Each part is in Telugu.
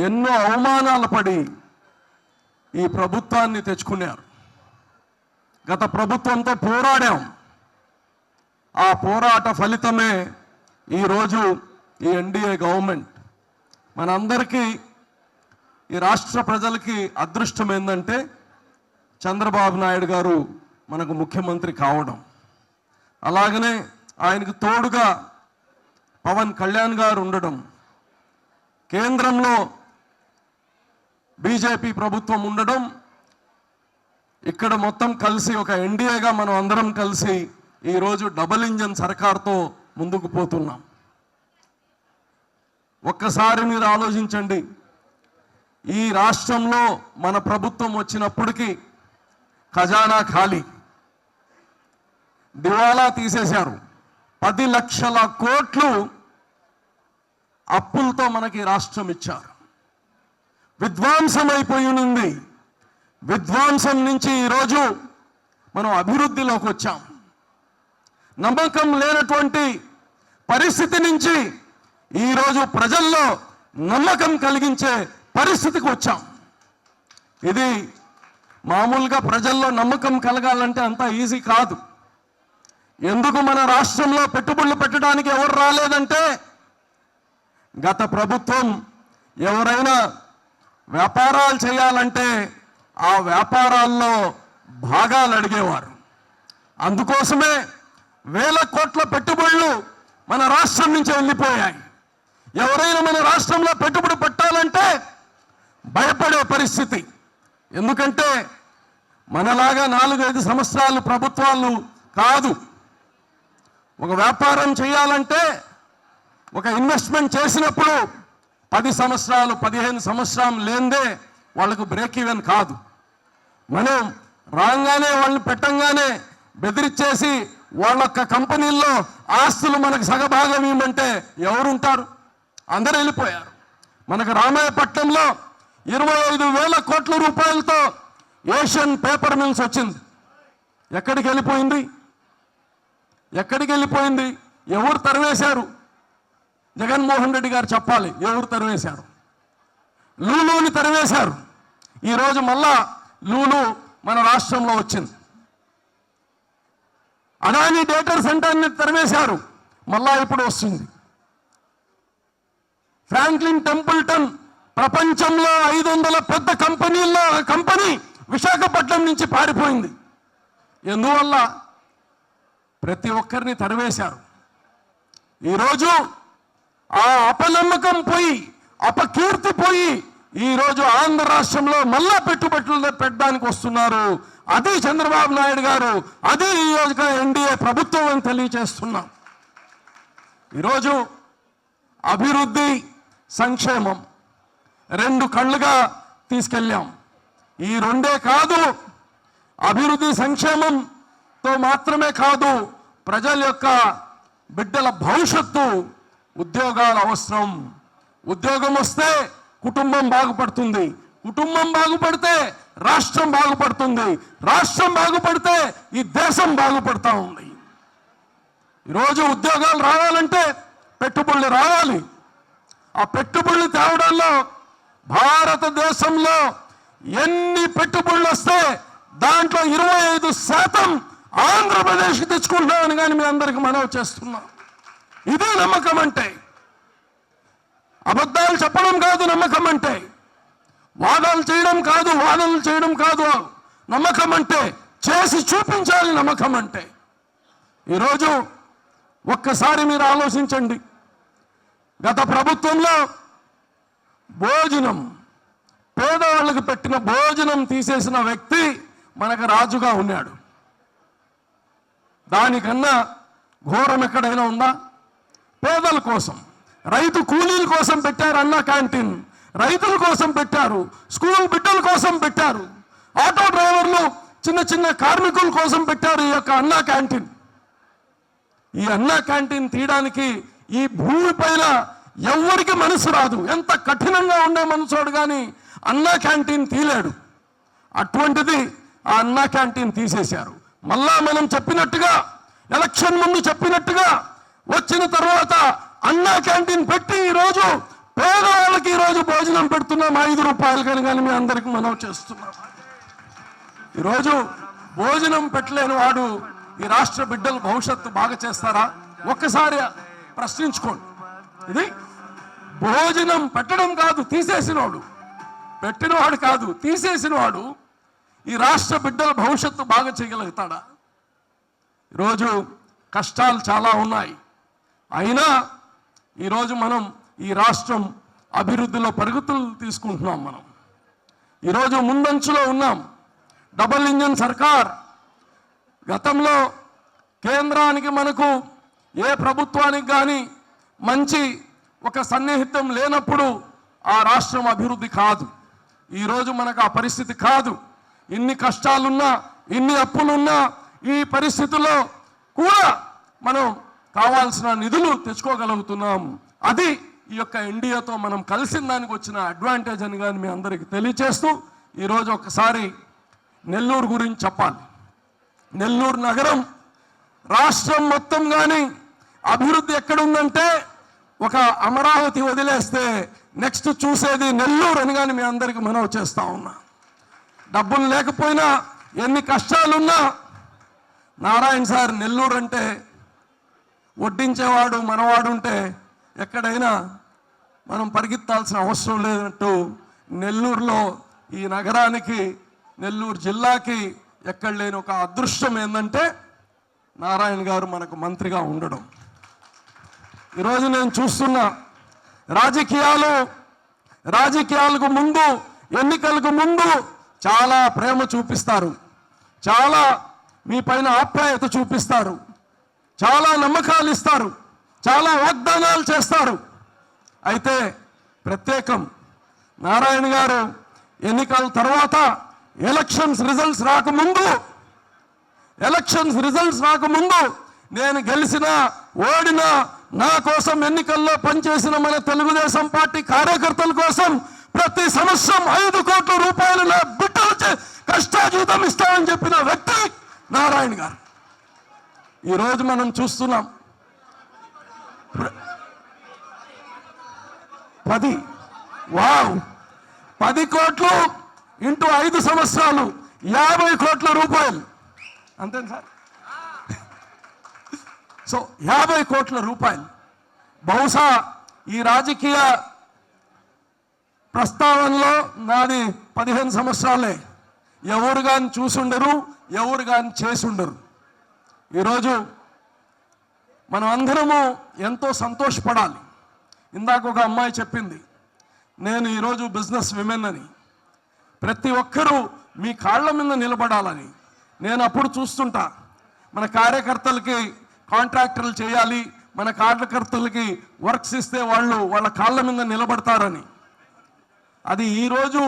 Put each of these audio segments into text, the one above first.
ఎన్నో అవమానాలు పడి ఈ ప్రభుత్వాన్ని తెచ్చుకున్నారు. గత ప్రభుత్వంతో పోరాడాం. ఆ పోరాట ఫలితమే ఈరోజు ఈ ఎన్డీఏ గవర్నమెంట్. మనందరికీ, ఈ రాష్ట్ర ప్రజలకి అదృష్టం ఏంటంటే చంద్రబాబు నాయుడు గారు మనకు ముఖ్యమంత్రి కావడం, అలాగనే ఆయనకు తోడుగా పవన్ కళ్యాణ్ గారు ఉండడం, కేంద్రంలో బీజేపీ ప్రభుత్వం ఉండడం, ఇక్కడ మొత్తం కలిసి ఒక ఎన్డీఏగా మనం అందరం కలిసి ఈరోజు డబుల్ ఇంజన్ సర్కార్తో ముందుకు పోతున్నాం. ఒక్కసారి మీరు ఆలోచించండి, ఈ రాష్ట్రంలో మన ప్రభుత్వం వచ్చినప్పటికీ ఖజానా ఖాళీ, దివాలా తీసేశారు. 10 లక్షల కోట్లు అప్పులతో మనకి రాష్ట్రం ఇచ్చారు. విధ్వంసం అయిపోయింది. విధ్వంసం నుంచి ఈరోజు మనం అభివృద్ధిలోకి వచ్చాం. నమ్మకం లేనటువంటి పరిస్థితి నుంచి ఈరోజు ప్రజల్లో నమ్మకం కలిగించే పరిస్థితికి వచ్చాం. ఇది మామూలుగా ప్రజల్లో నమ్మకం కలగాలంటే అంత ఈజీ కాదు. ఎందుకు మన రాష్ట్రంలో పెట్టుబడులు పెట్టడానికి ఎవరు రాలేదంటే, గత ప్రభుత్వం ఎవరైనా వ్యాపారాలు చేయాలంటే ఆ వ్యాపారాల్లో భాగాలు అడిగేవారు. అందుకోసమే వేల కోట్ల పెట్టుబడులు మన రాష్ట్రం నుంచి వెళ్ళిపోయాయి. ఎవరైనా మన రాష్ట్రంలో పెట్టుబడి పెట్టాలంటే భయపడే పరిస్థితి. ఎందుకంటే మనలాగా 4-5 సంవత్సరాలు ప్రభుత్వాలు కాదు. ఒక వ్యాపారం చేయాలంటే, ఒక ఇన్వెస్ట్మెంట్ చేసినప్పుడు 10 సంవత్సరాలు 15 సంవత్సరాలు లేనిదే వాళ్ళకు బ్రేక్ ఈవెన్ కాదు. మనం రాగానే వాళ్ళని పెట్టంగానే బెదిరించేసి వాళ్ళొక్క కంపెనీల్లో ఆస్తులు మనకు సగభాగం ఇవ్వమంటే ఎవరుంటారు? అందరూ వెళ్ళిపోయారు. మనకు రామాయపట్నంలో 25,000 కోట్ల రూపాయలతో ఏషియన్ పేపర్ మిల్స్ వచ్చింది. ఎక్కడికి వెళ్ళిపోయింది? ఎక్కడికి వెళ్ళిపోయింది? ఎవరు తరివేశారు? జగన్మోహన్ రెడ్డి గారు చెప్పాలి, ఎవరు తరివేశారు? లూలుని తరివేశారు. ఈరోజు మళ్ళా లూలు మన రాష్ట్రంలో వచ్చింది. అదానీ డేటా సెంటర్ని తరివేశారు, మళ్ళా ఇప్పుడు వస్తుంది. ఫ్రాంక్లిన్ టెంపుల్టన్ ప్రపంచంలో 500 పెద్ద కంపెనీల్లో కంపెనీ విశాఖపట్నం నుంచి పారిపోయింది. ఎందువల్ల? ప్రతి ఒక్కరిని తరివేశారు. ఈరోజు ఆ అపనమ్మకం పోయి, అపకీర్తి పోయి ఈరోజు ఆంధ్ర రాష్ట్రంలో మళ్ళా పెట్టుబడులు పెట్టడానికి వస్తున్నారు. అది చంద్రబాబు నాయుడు గారు, అది ఈ రోజు ఎన్డీఏ ప్రభుత్వం అని తెలియజేస్తున్నాం. ఈరోజు అభివృద్ధి, సంక్షేమం 2 కళ్ళుగా తీసుకెళ్ళాం. ఈ 2 కాదు, అభివృద్ధి సంక్షేమంతో మాత్రమే కాదు, ప్రజల యొక్క బిడ్డల భవిష్యత్తు, ఉద్యోగాల అవసరం. ఉద్యోగం వస్తే కుటుంబం బాగుపడుతుంది, కుటుంబం బాగుపడితే రాష్ట్రం బాగుపడుతుంది, రాష్ట్రం బాగుపడితే ఈ దేశం బాగుపడతా ఉంది. ఈరోజు ఉద్యోగాలు రావాలంటే పెట్టుబడులు రావాలి. ఆ పెట్టుబడులు తేవడంలో భారతదేశంలో ఎన్ని పెట్టుబడులు వస్తే దాంట్లో 25% ఆంధ్రప్రదేశ్కి తెచ్చుకుంటామని కానీ మీ అందరికీ మనవి చేస్తున్నాం. ఇదే నమ్మకం అంటే. అబద్ధాలు చెప్పడం కాదు నమ్మకం అంటే, వాదనలు చేయడం కాదు నమ్మకం అంటే. చేసి చూపించాలి నమ్మకం అంటే. ఈరోజు ఒక్కసారి మీరు ఆలోచించండి, గత ప్రభుత్వంలో భోజనం, పేదవాళ్ళకి పెట్టిన భోజనం తీసేసిన వ్యక్తి మనకు రాజుగా ఉన్నాడు. దానికన్నా ఘోరం ఎక్కడైనా ఉందా? పేదల కోసం, రైతు కూలీల కోసం పెట్టారు అన్న క్యాంటీన్, రైతుల కోసం పెట్టారు, స్కూల్ బిడ్డల కోసం పెట్టారు, ఆటో డ్రైవర్లు, చిన్న చిన్న కార్మికుల కోసం పెట్టారు ఈ యొక్క అన్న క్యాంటీన్. ఈ అన్నా క్యాంటీన్ తీయడానికి ఈ భూమి పైన ఎవరికి మనసు రాదు. ఎంత కఠినంగా ఉండే మనసోడు కానీ అన్నా క్యాంటీన్ తీలేడు. అటువంటిది ఆ అన్నా క్యాంటీన్ తీసేశారు. మళ్ళా మనం చెప్పినట్టుగా ఎలక్షన్ ముందు చెప్పినట్టుగా వచ్చిన తర్వాత అన్నా క్యాంటీన్ పెట్టి ఈరోజు పేదవాళ్ళకి ఈరోజు భోజనం పెడుతున్నాం 5 రూపాయలు కానీ మీ అందరికి మనం చేస్తున్నాం. ఈరోజు భోజనం పెట్టలేని వాడు ఈ రాష్ట్ర బిడ్డల భవిష్యత్తు బాగా చేస్తారా? ఒక్కసారి ప్రశ్నించుకోండి. ఇది భోజనం పెట్టడం కాదు, తీసేసినవాడు, పెట్టినవాడు కాదు, తీసేసినవాడు ఈ రాష్ట్ర బిడ్డల భవిష్యత్తు బాగా చేయగలుగుతాడా? ఈరోజు కష్టాలు చాలా ఉన్నాయి. అయినా ఈరోజు మనం ఈ రాష్ట్రం అభివృద్ధిలో పరుగుతులు తీసుకుంటున్నాం. మనం ఈరోజు ముందంచులో ఉన్నాం. డబుల్ ఇంజన్ సర్కార్. గతంలో కేంద్రానికి మనకు ఏ ప్రభుత్వానికి కానీ మంచి ఒక సన్నిహితం లేనప్పుడు ఆ రాష్ట్రం అభివృద్ధి కాదు. ఈరోజు మనకు ఆ పరిస్థితి కాదు. ఇన్ని కష్టాలున్నా, ఇన్ని అప్పులున్నా ఈ పరిస్థితుల్లో కూడా మనం కావాల్సిన నిధులు తెచ్చుకోగలుగుతున్నాం. అది ఈ యొక్క ఎన్డీఏతో మనం కలిసిన దానికి వచ్చిన అడ్వాంటేజ్ అని కానీ మీ అందరికీ తెలియచేస్తూ ఈరోజు ఒకసారి నెల్లూరు గురించి చెప్పాలి. నెల్లూరు నగరం రాష్ట్రం మొత్తం కానీ అభివృద్ధి ఎక్కడుందంటే ఒక అమరావతి వదిలేస్తే నెక్స్ట్ చూసేది నెల్లూరు అని కానీ మీ అందరికీ మనవి చేస్తా ఉన్నా. డబ్బులు లేకపోయినా ఎన్ని కష్టాలున్నా నారాయణ సార్ నెల్లూరు అంటే వడ్డించేవాడు మనవాడు ఉంటే ఎక్కడైనా మనం పరిగెత్తాల్సిన అవసరం లేనట్టు నెల్లూరులో ఈ నగరానికి, నెల్లూరు జిల్లాకి ఎక్కడ లేని ఒక అదృష్టం ఏంటంటే నారాయణ గారు మనకు మంత్రిగా ఉండడం. ఈరోజు నేను చూస్తున్నా రాజకీయాలకు ముందు, ఎన్నికలకు ముందు చాలా ప్రేమ చూపిస్తారు, చాలా మీ పైన ఆప్యాయత చూపిస్తారు, చాలా నమ్మకాలు ఇస్తారు, చాలా వాగ్దానాలు చేస్తారు. అయితే ప్రత్యేకం నారాయణ గారు ఎన్నికల తర్వాత ఎలక్షన్స్ రిజల్ట్స్ రాకముందు నేను గెలిచినా ఓడినా నా కోసం ఎన్నికల్లో పనిచేసిన మన తెలుగుదేశం పార్టీ కార్యకర్తల కోసం ప్రతి సంవత్సరం 5 కోట్ల రూపాయలు నా బిడ్డలచే కష్టాజీతం ఇస్తామని చెప్పిన వ్యక్తి నారాయణ గారు. ఈరోజు మనం చూస్తున్నాం 10 కోట్లు ఇంటూ 5 సంవత్సరాలు 50 కోట్ల రూపాయలు. అంతే సార్. సో 50 కోట్ల రూపాయలు. బహుశా ఈ రాజకీయ ప్రస్తావనలో నాది 15 సంవత్సరాలే. ఎవరు కానీ చూసుండరు, ఎవరు కానీ చేసుండరు. ఈరోజు మనం అందరము ఎంతో సంతోషపడాలి. ఇందాక ఒక అమ్మాయి చెప్పింది, నేను ఈరోజు బిజినెస్ విమెన్ అని. ప్రతి ఒక్కరూ మీ కాళ్ళ మీద నిలబడాలని. నేను అప్పుడు చూస్తుంటా మన కార్యకర్తలకి కాంట్రాక్టర్లు చేయాలి, మన కార్యకర్తలకి వర్క్స్ ఇస్తే వాళ్ళ కాళ్ళ మీద నిలబడతారని. అది ఈరోజు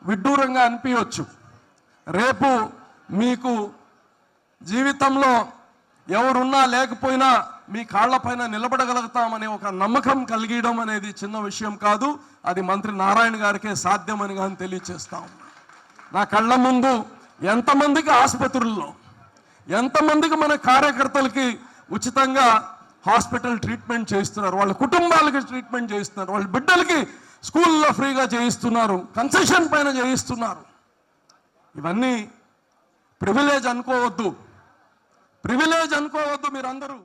విడ్డూరంగా అనిపించవచ్చు. రేపు మీకు జీవితంలో ఎవరున్నా లేకపోయినా మీ కాళ్లపైన నిలబడగలుగుతామనే ఒక నమ్మకం కలిగడం అనేది చిన్న విషయం కాదు. అది మంత్రి నారాయణ గారికే సాధ్యమని కానీ తెలియచేస్తాం. నా కళ్ళ ముందు ఎంతమందికి ఆసుపత్రుల్లో, ఎంతమందికి మన కార్యకర్తలకి ఉచితంగా హాస్పిటల్ ట్రీట్మెంట్ చేస్తున్నారు, వాళ్ళ కుటుంబాలకి ట్రీట్మెంట్ చేస్తున్నారు, వాళ్ళ బిడ్డలకి స్కూల్లో ఫ్రీగా చేయిస్తున్నారు, కన్సెషన్ పైన చేయిస్తున్నారు. ఇవన్నీ ప్రివిలేజ్ అనుకోవద్దు మీరందరూ.